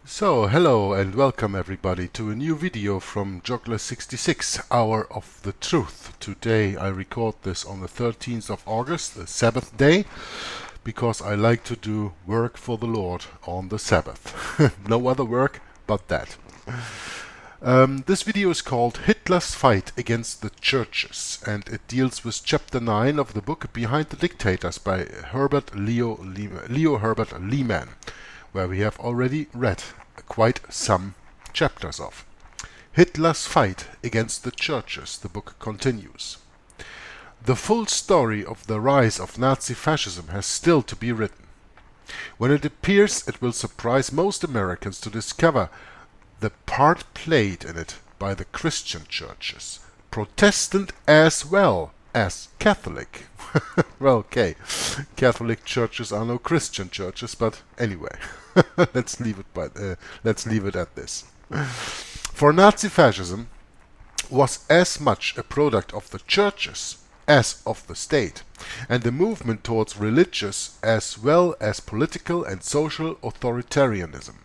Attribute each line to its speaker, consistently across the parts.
Speaker 1: So, hello and welcome everybody to a new video from Joggler66, Hour of the Truth. Today I record this on the 13th of August, the Sabbath day, because I like to do work for the Lord on the Sabbath. No other work but that. This video is called Hitler's Fight Against the Churches, and it deals with chapter 9 of the book Behind the Dictators by Leo Herbert Lehman, where we have already read quite some chapters of. Hitler's Fight Against the Churches, the book continues. The full story of the rise of Nazi-Fascism has still to be written. When it appears, it will surprise most Americans to discover the part played in it by the Christian churches, Protestant as well as Catholic. Well, okay, Catholic churches are no Christian churches, but anyway, let's leave it at this. For Nazi-Fascism was as much a product of the churches as of the state, and a movement towards religious as well as political and social authoritarianism.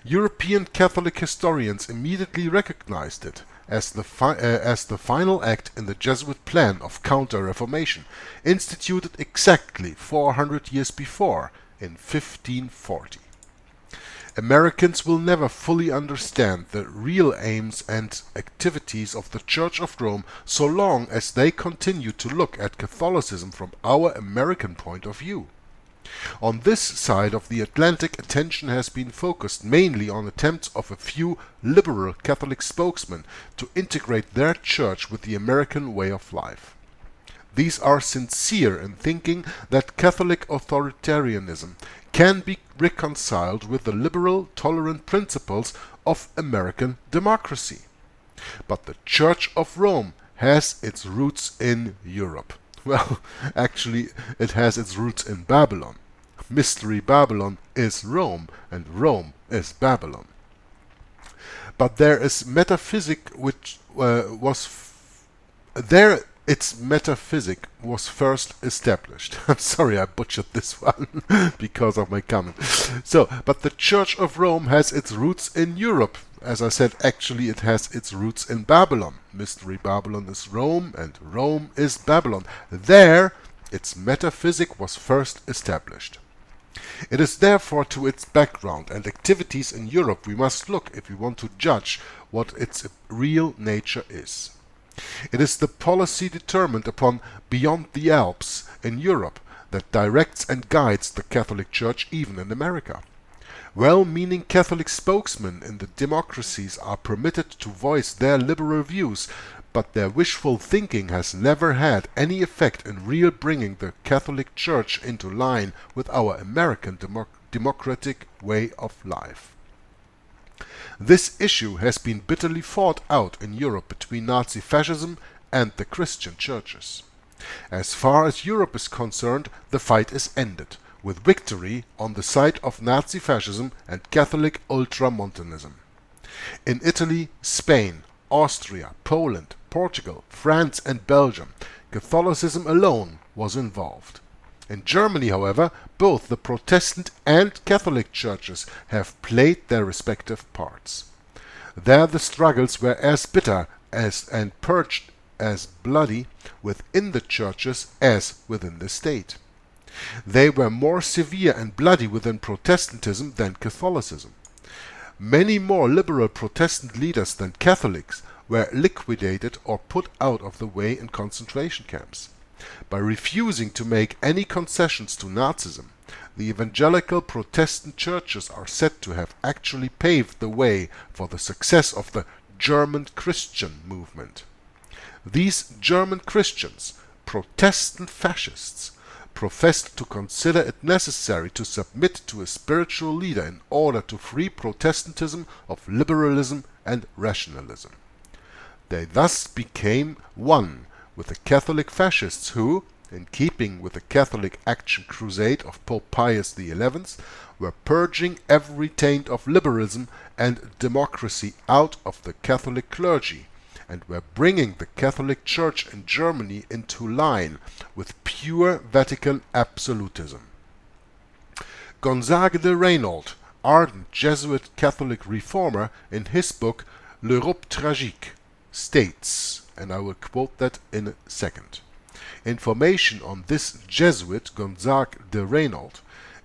Speaker 1: European Catholic historians immediately recognized it as the final act in the Jesuit plan of counter-reformation, instituted exactly 400 years before, in 1540. Americans will never fully understand the real aims and activities of the Church of Rome so long as they continue to look at Catholicism from our American point of view. On this side of the Atlantic, attention has been focused mainly on attempts of a few liberal Catholic spokesmen to integrate their church with the American way of life. These are sincere in thinking that Catholic authoritarianism can be reconciled with the liberal, tolerant principles of American democracy. But the Church of Rome has its roots in Europe. Well, actually, it has its roots in Babylon. Mystery Babylon is Rome, and Rome is Babylon. But there is metaphysic which its metaphysic was first established. I'm sorry I butchered this one because of my comment. But the Church of Rome has its roots in Europe. As I said, actually it has its roots in Babylon. Mystery Babylon is Rome, and Rome is Babylon. There, its metaphysic was first established. It is therefore to its background and activities in Europe we must look if we want to judge what its real nature is. It is the policy determined upon beyond the Alps in Europe that directs and guides the Catholic Church even in America. Well-meaning Catholic spokesmen in the democracies are permitted to voice their liberal views, but their wishful thinking has never had any effect in real bringing the Catholic Church into line with our American democratic way of life. This issue has been bitterly fought out in Europe between Nazi-Fascism and the Christian churches. As far as Europe is concerned, the fight is ended, with victory on the side of Nazi-Fascism and Catholic Ultramontanism. In Italy, Spain, Austria, Poland, Portugal, France and Belgium, Catholicism alone was involved. In Germany, however, both the Protestant and Catholic churches have played their respective parts. There the struggles were as bitter and purged as bloody within the churches as within the state. They were more severe and bloody within Protestantism than Catholicism. Many more liberal Protestant leaders than Catholics were liquidated or put out of the way in concentration camps. By refusing to make any concessions to Nazism, the evangelical Protestant churches are said to have actually paved the way for the success of the German Christian movement. These German Christians, Protestant fascists, professed to consider it necessary to submit to a spiritual leader in order to free Protestantism of liberalism and rationalism. They thus became one with the Catholic fascists who, in keeping with the Catholic Action Crusade of Pope Pius XI, were purging every taint of liberalism and democracy out of the Catholic clergy, and were bringing the Catholic Church in Germany into line with pure Vatican absolutism. Gonzague de Reynaud ardent Jesuit Catholic reformer, in his book L'Europe tragique, states, and I will quote that in a second. Information on this Jesuit, Gonzague de Reynaud,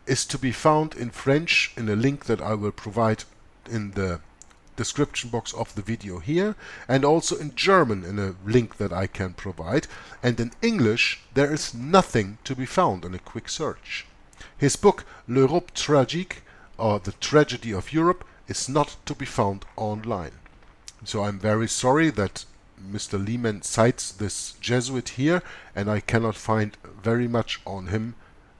Speaker 1: is to be found in French in a link that I will provide in the description box of the video here, and also in German in a link that I can provide, and in English there is nothing to be found in a quick search. His book L'Europe tragique, or The Tragedy of Europe, is not to be found online. So I'm very sorry that Mr. Lehman cites this Jesuit here, and I cannot find very much on him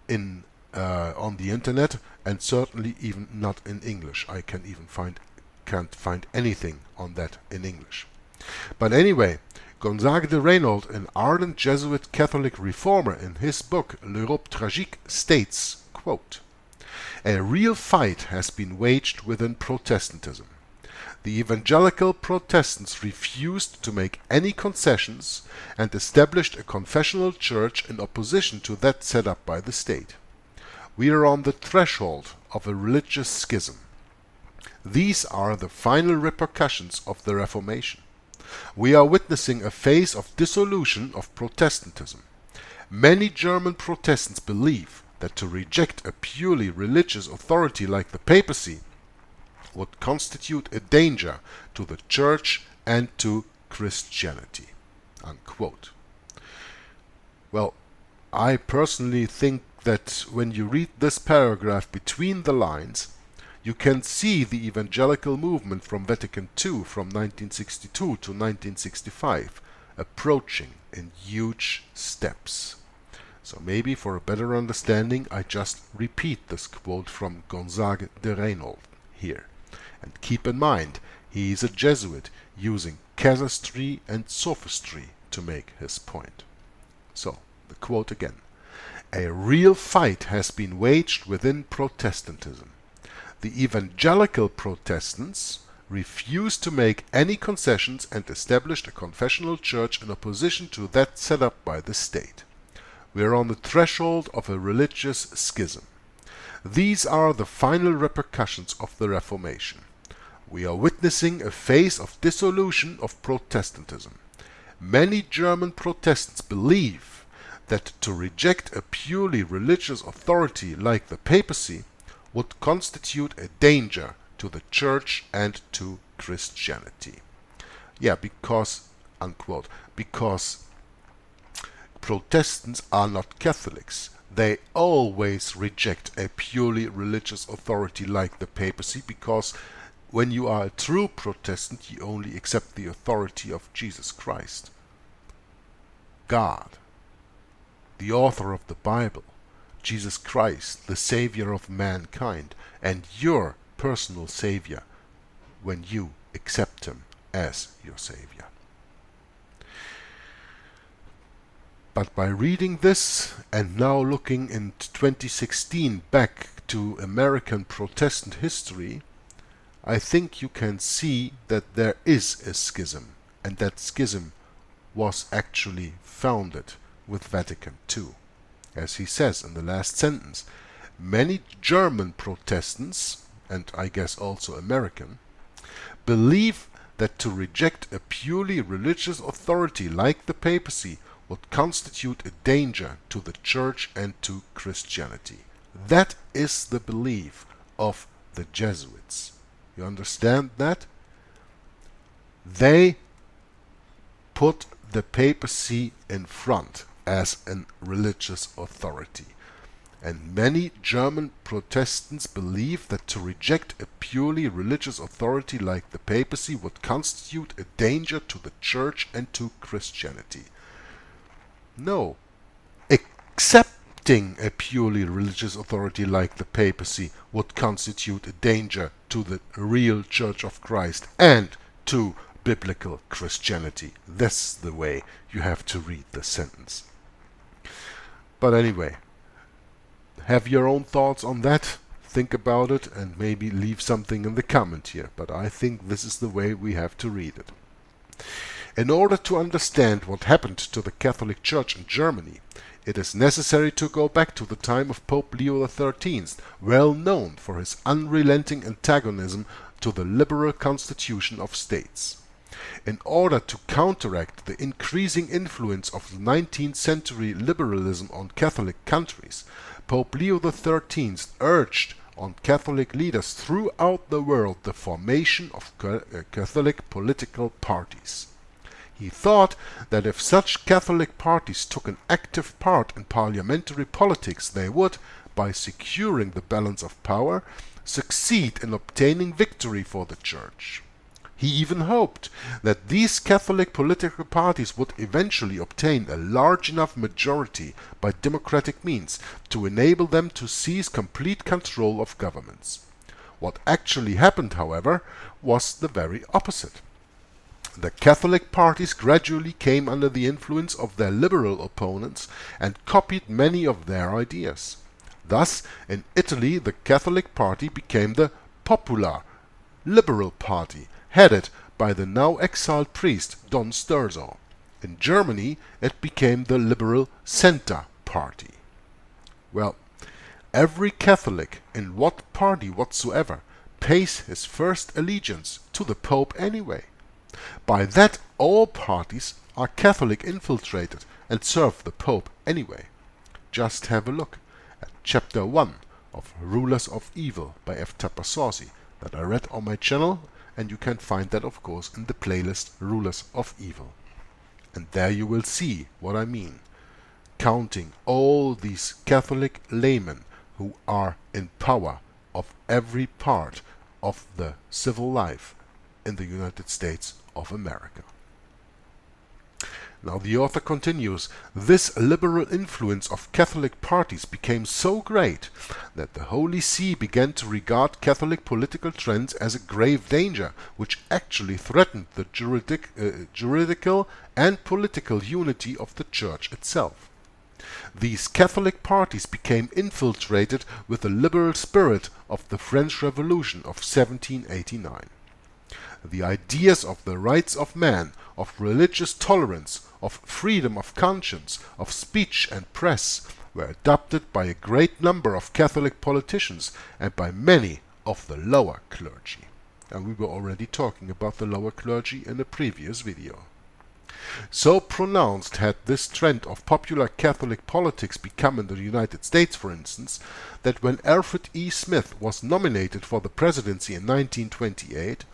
Speaker 1: in on the internet, and certainly even not in English. I can't find anything on that in English. But anyway, Gonzague de Reynaud, an ardent Jesuit Catholic reformer, in his book L'Europe tragique, states, quote, "A real fight has been waged within Protestantism. The evangelical Protestants refused to make any concessions and established a confessional church in opposition to that set up by the state. We are on the threshold of a religious schism. These are the final repercussions of the Reformation. We are witnessing a phase of dissolution of Protestantism. Many German Protestants believe that to reject a purely religious authority like the papacy would constitute a danger to the Church and to Christianity." Unquote. Well, I personally think that when you read this paragraph between the lines, you can see the evangelical movement from Vatican II from 1962 to 1965 approaching in huge steps. So maybe for a better understanding, I just repeat this quote from Gonzague de Reynaud here. And keep in mind, he is a Jesuit using casuistry and sophistry to make his point. So, the quote again. "A real fight has been waged within Protestantism. The evangelical Protestants refused to make any concessions and established a confessional church in opposition to that set up by the state. We are on the threshold of a religious schism. These are the final repercussions of the Reformation. We are witnessing a phase of dissolution of Protestantism. Many German Protestants believe that to reject a purely religious authority like the papacy would constitute a danger to the Church and to Christianity." Yeah, because, unquote, because Protestants are not Catholics. They always reject a purely religious authority like the papacy, because when you are a true Protestant, you only accept the authority of Jesus Christ, God, the author of the Bible, Jesus Christ, the Savior of mankind, and your personal Savior when you accept Him as your Savior. But by reading this, and now looking in 2016 back to American Protestant history, I think you can see that there is a schism, and that schism was actually founded with Vatican II. As he says in the last sentence, many German Protestants, and I guess also American, believe that to reject a purely religious authority like the papacy would constitute a danger to the Church and to Christianity. That is the belief of the Jesuits. You understand that? They put the papacy in front as a religious authority. And many German Protestants believe that to reject a purely religious authority like the papacy would constitute a danger to the Church and to Christianity. No. Accepting a purely religious authority like the papacy would constitute a danger to the real Church of Christ and to biblical Christianity. That's the way you have to read the sentence. But anyway, have your own thoughts on that, think about it, and maybe leave something in the comment here. But I think this is the way we have to read it. In order to understand what happened to the Catholic Church in Germany, it is necessary to go back to the time of Pope Leo XIII, well known for his unrelenting antagonism to the liberal constitution of states. In order to counteract the increasing influence of the 19th century liberalism on Catholic countries, Pope Leo XIII urged on Catholic leaders throughout the world the formation of Catholic political parties. He thought that if such Catholic parties took an active part in parliamentary politics, they would, by securing the balance of power, succeed in obtaining victory for the Church. He even hoped that these Catholic political parties would eventually obtain a large enough majority by democratic means to enable them to seize complete control of governments. What actually happened, however, was the very opposite. The Catholic parties gradually came under the influence of their liberal opponents and copied many of their ideas. Thus, in Italy, the Catholic party became the Popular Liberal Party, headed by the now exiled priest Don Sturzo. In Germany, it became the Liberal Center Party. Well, every Catholic, in what party whatsoever, pays his first allegiance to the Pope anyway. By that, all parties are Catholic infiltrated and serve the Pope anyway. Just have a look at Chapter 1 of Rulers of Evil by F. Tapasausi that I read on my channel, and you can find that, of course, in the playlist Rulers of Evil. And there you will see what I mean, counting all these Catholic laymen who are in power of every part of the civil life in the United States of America. Now the author continues, this liberal influence of Catholic parties became so great that the Holy See began to regard Catholic political trends as a grave danger, which actually threatened the juridical and political unity of the Church itself. These Catholic parties became infiltrated with the liberal spirit of the French Revolution of 1789. The ideas of the rights of man, of religious tolerance, of freedom of conscience, of speech and press were adopted by a great number of Catholic politicians and by many of the lower clergy. And we were already talking about the lower clergy in a previous video. So pronounced had this trend of popular Catholic politics become in the United States, for instance, that when Alfred E. Smith was nominated for the presidency in 1928,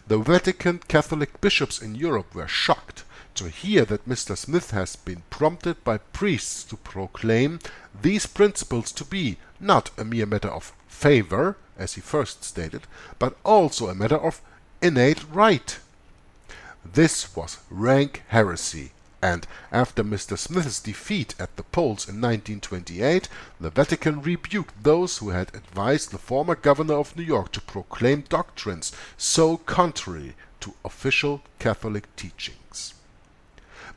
Speaker 1: the Vatican Catholic bishops in Europe were shocked to hear that Mr. Smith has been prompted by priests to proclaim these principles to be not a mere matter of favor, as he first stated, but also a matter of innate right. This was rank heresy, and after Mr. Smith's defeat at the polls in 1928, the Vatican rebuked those who had advised the former governor of New York to proclaim doctrines so contrary to official Catholic teachings.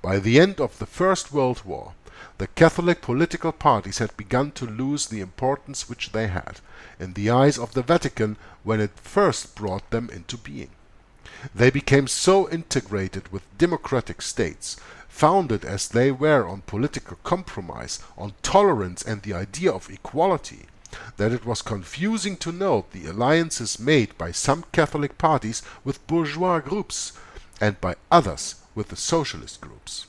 Speaker 1: By the end of the First World War, the Catholic political parties had begun to lose the importance which they had in the eyes of the Vatican when it first brought them into being. They became so integrated with democratic states, founded as they were on political compromise, on tolerance and the idea of equality, that it was confusing to note the alliances made by some Catholic parties with bourgeois groups and by others with the socialist groups.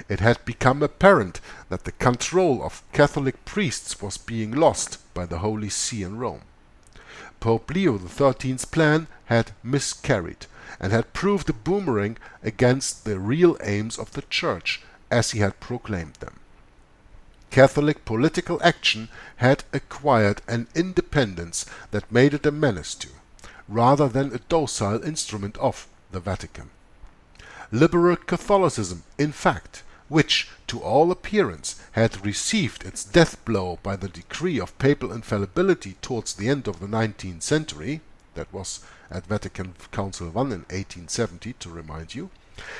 Speaker 1: It had become apparent that the control of Catholic priests was being lost by the Holy See in Rome. Pope Leo XIII's plan had miscarried and had proved a boomerang against the real aims of the Church as he had proclaimed them. Catholic political action had acquired an independence that made it a menace to, rather than a docile instrument of, the Vatican. Liberal Catholicism, in fact, which, to all appearance, had received its death blow by the decree of papal infallibility towards the end of the 19th century, that was at Vatican Council I in 1870, to remind you,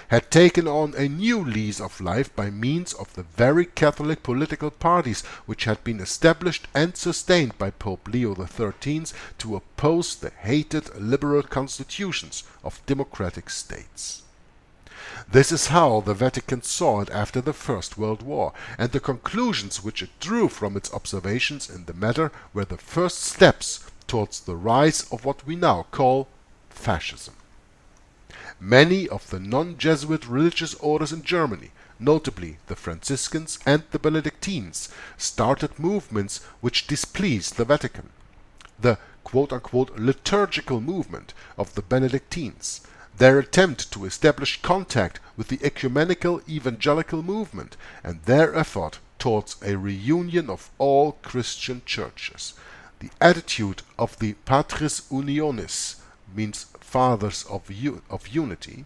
Speaker 1: had taken on a new lease of life by means of the very Catholic political parties which had been established and sustained by Pope Leo XIII to oppose the hated liberal constitutions of democratic states. This is how the Vatican saw it after the First World War, and the conclusions which it drew from its observations in the matter were the first steps towards the rise of what we now call fascism. Many of the non-Jesuit religious orders in Germany, notably the Franciscans and the Benedictines, started movements which displeased the Vatican. The quote-unquote liturgical movement of the Benedictines, their attempt to establish contact with the ecumenical evangelical movement, and their effort towards a reunion of all Christian churches. The attitude of the Patris Unionis, means fathers of unity,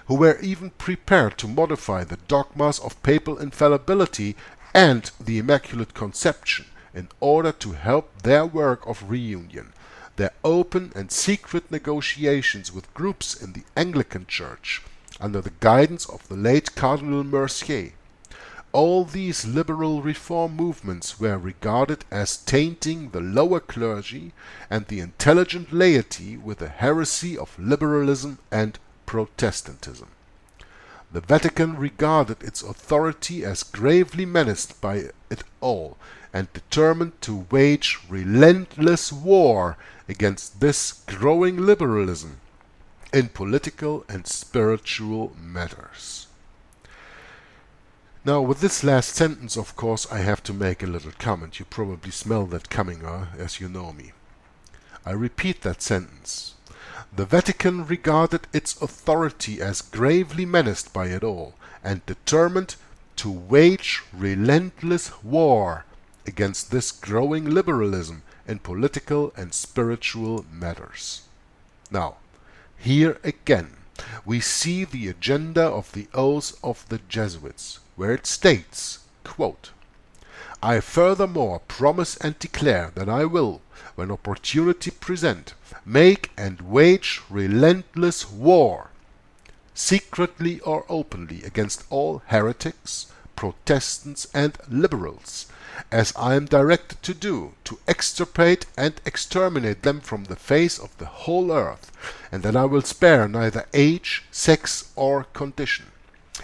Speaker 1: who were even prepared to modify the dogmas of papal infallibility and the Immaculate Conception in order to help their work of reunion. Their open and secret negotiations with groups in the Anglican Church, under the guidance of the late Cardinal Mercier. All these liberal reform movements were regarded as tainting the lower clergy and the intelligent laity with the heresy of liberalism and Protestantism. The Vatican regarded its authority as gravely menaced by it all, and determined to wage relentless war against this growing liberalism in political and spiritual matters. Now, with this last sentence, of course, I have to make a little comment. You probably smell that coming, as you know me. I repeat that sentence. The Vatican regarded its authority as gravely menaced by it all, and determined to wage relentless war against this growing liberalism in political and spiritual matters. Now, here again, we see the agenda of the oath of the Jesuits, where it states, quote, I furthermore promise and declare that I will, when opportunity present, make and wage relentless war, secretly or openly, against all heretics, Protestants, and liberals, as I am directed to do, to extirpate and exterminate them from the face of the whole earth, and that I will spare neither age, sex, or condition,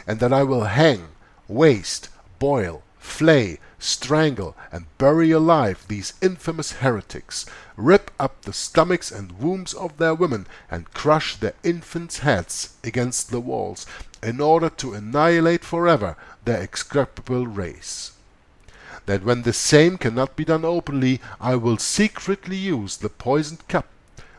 Speaker 1: and that I will hang, waste, boil, flay, strangle, and bury alive these infamous heretics, rip up the stomachs and wombs of their women, and crush their infants' heads against the walls, in order to annihilate forever their execrable race. That when the same cannot be done openly, I will secretly use the poisoned cup,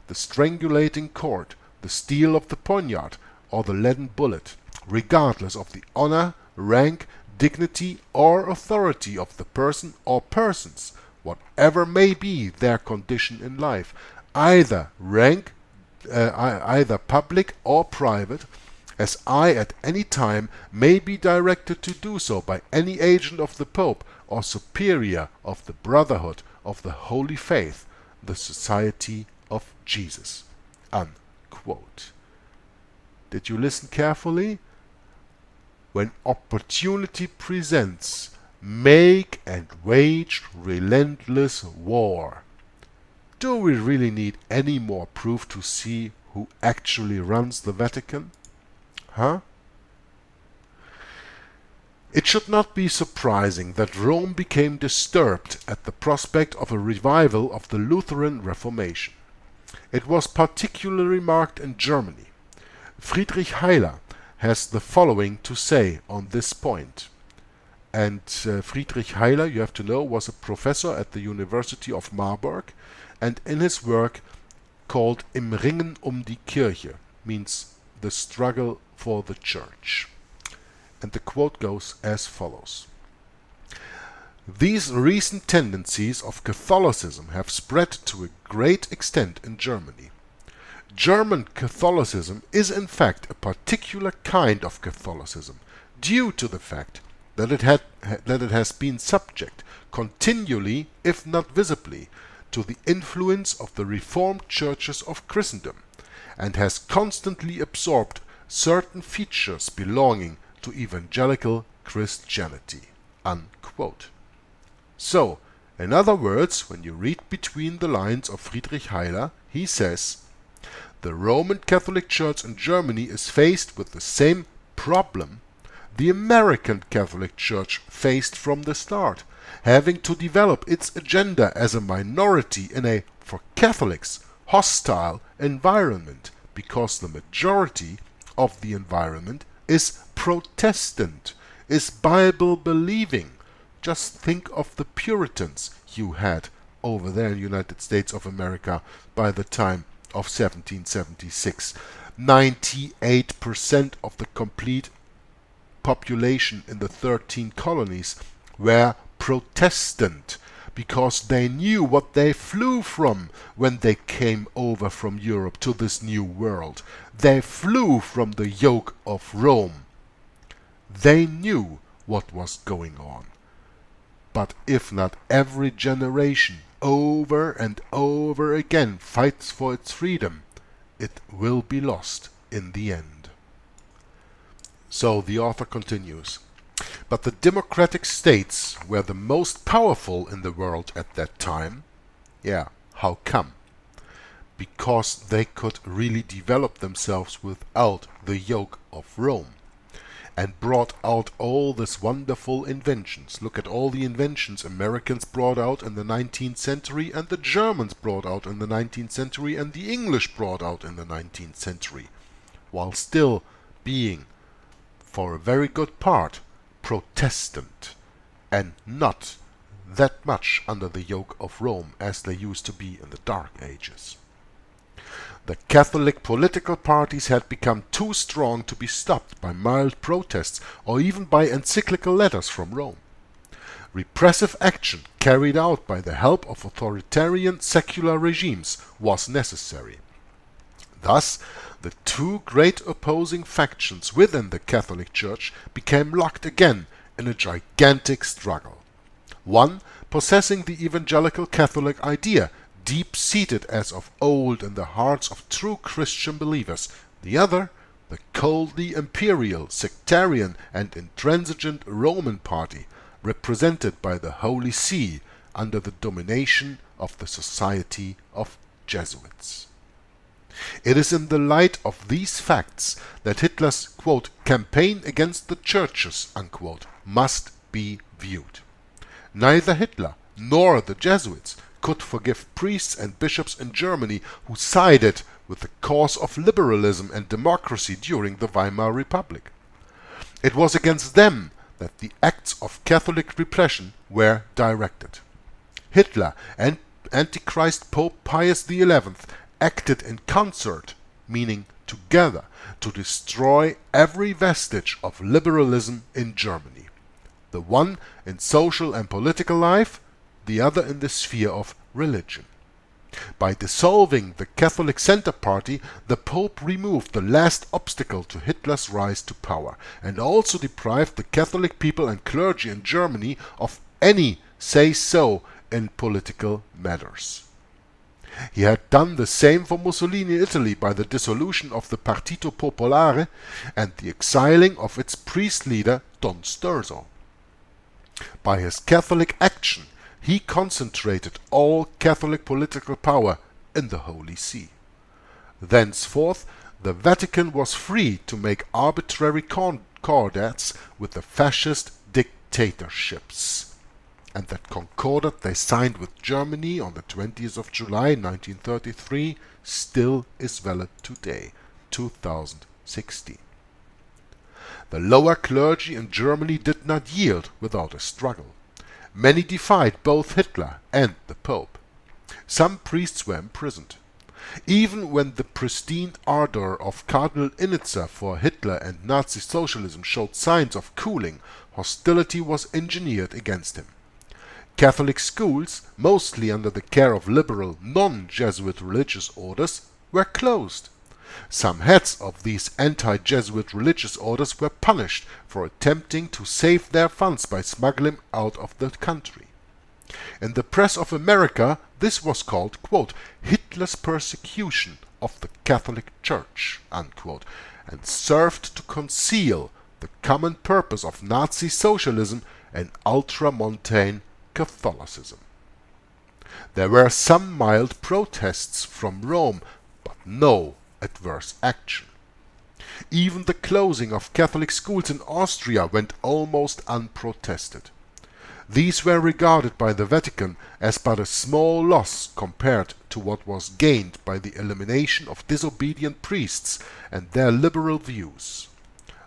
Speaker 1: the strangulating cord, the steel of the poniard, or the leaden bullet, regardless of the honor, rank, dignity, or authority of the person or persons, whatever may be their condition in life, either public or private, as I at any time may be directed to do so by any agent of the Pope or superior of the Brotherhood of the Holy Faith, the Society of Jesus. Unquote. Did you listen carefully? When opportunity presents, make and wage relentless war. Do we really need any more proof to see who actually runs the Vatican? Huh? It should not be surprising that Rome became disturbed at the prospect of a revival of the Lutheran Reformation. It was particularly marked in Germany. Friedrich Heiler has the following to say on this point. And Friedrich Heiler, you have to know, was a professor at the University of Marburg, and in his work called Im Ringen die Kirche, means the struggle for the church. And the quote goes as follows. These recent tendencies of Catholicism have spread to a great extent in Germany. German Catholicism is in fact a particular kind of Catholicism, due to the fact that it has been subject continually, if not visibly, to the influence of the Reformed churches of Christendom, and has constantly absorbed certain features belonging to evangelical Christianity. Unquote. So, in other words, when you read between the lines of Friedrich Heiler, he says, the Roman Catholic Church in Germany is faced with the same problem the American Catholic Church faced from the start, having to develop its agenda as a minority in a, for Catholics, hostile environment, because the majority of the environment is Protestant, is Bible-believing. Just think of the Puritans you had over there in the United States of America by the time of 1776. 98% of the complete population in the 13 colonies were Protestant, because they knew what they flew from when they came over from Europe to this new world. They flew from the yoke of Rome. They knew what was going on. But if not every generation over and over again fights for its freedom, it will be lost in the end. So the author continues. But the democratic states were the most powerful in the world at that time. Yeah, how come? Because they could really develop themselves without the yoke of Rome, and brought out all these wonderful inventions. Look at all the inventions Americans brought out in the 19th century, and the Germans brought out in the 19th century, and the English brought out in the 19th century, while still being, for a very good part, Protestant, and not that much under the yoke of Rome as they used to be in the Dark Ages. The Catholic political parties had become too strong to be stopped by mild protests or even by encyclical letters from Rome. Repressive action carried out by the help of authoritarian secular regimes was necessary. Thus, the two great opposing factions within the Catholic Church became locked again in a gigantic struggle. One possessing the evangelical Catholic idea, deep-seated as of old in the hearts of true Christian believers, the other, the coldly imperial, sectarian and intransigent Roman party, represented by the Holy See under the domination of the Society of Jesuits. It is in the light of these facts that Hitler's, quote, campaign against the churches, unquote, must be viewed. Neither Hitler nor the Jesuits could forgive priests and bishops in Germany who sided with the cause of liberalism and democracy during the Weimar Republic. It was against them that the acts of Catholic repression were directed. Hitler and Antichrist Pope Pius XI acted in concert, meaning together, to destroy every vestige of liberalism in Germany, the one in social and political life, the other in the sphere of religion. By dissolving the Catholic Center Party, the Pope removed the last obstacle to Hitler's rise to power, and also deprived the Catholic people and clergy in Germany of any say-so in political matters. He had done the same for Mussolini in Italy by the dissolution of the Partito Popolare and the exiling of its priest leader Don Sturzo. By his Catholic action, he concentrated all Catholic political power in the Holy See. Thenceforth, the Vatican was free to make arbitrary concordats with the fascist dictatorships. And that concordat they signed with Germany on the 20th of July 1933 still is valid today, 2016. The lower clergy in Germany did not yield without a struggle. Many defied both Hitler and the Pope. Some priests were imprisoned. Even when the pristine ardor of Cardinal Innitzer for Hitler and Nazi socialism showed signs of cooling, hostility was engineered against him. Catholic schools, mostly under the care of liberal, non-Jesuit religious orders, were closed. Some heads of these anti-Jesuit religious orders were punished for attempting to save their funds by smuggling out of the country. In the press of America, this was called, quote, Hitler's persecution of the Catholic Church, unquote, and served to conceal the common purpose of Nazi socialism and ultramontane Catholicism. There were some mild protests from Rome, but no adverse action. Even the closing of Catholic schools in Austria went almost unprotested. These were regarded by the Vatican as but a small loss compared to what was gained by the elimination of disobedient priests and their liberal views.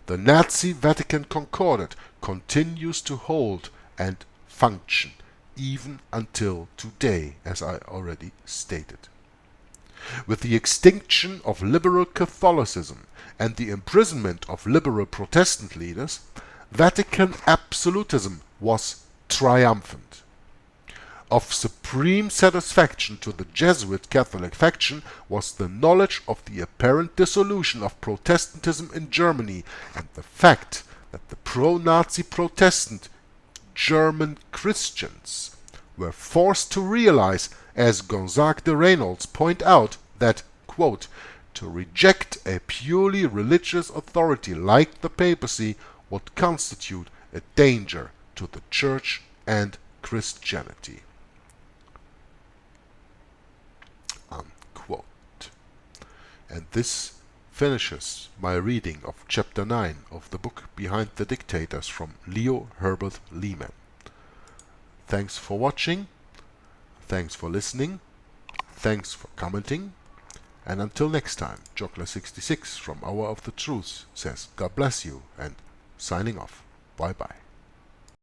Speaker 1: The Nazi-Vatican Concordat continues to hold and function even until today, as I already stated. With the extinction of liberal Catholicism and the imprisonment of liberal Protestant leaders, Vatican absolutism was triumphant. Of supreme satisfaction to the Jesuit Catholic faction was the knowledge of the apparent dissolution of Protestantism in Germany and the fact that the pro-Nazi Protestant German Christians were forced to realize, as Gonzague de Reynolds point out, that, quote, to reject a purely religious authority like the papacy would constitute a danger to the Church and Christianity. Unquote. And this finishes my reading of chapter 9 of the book Behind the Dictators from Leo Herbert Lehman. Thanks for watching, thanks for listening, thanks for commenting, and until next time, Joggler66 from Hour of the Truth says God bless you and signing off. Bye bye.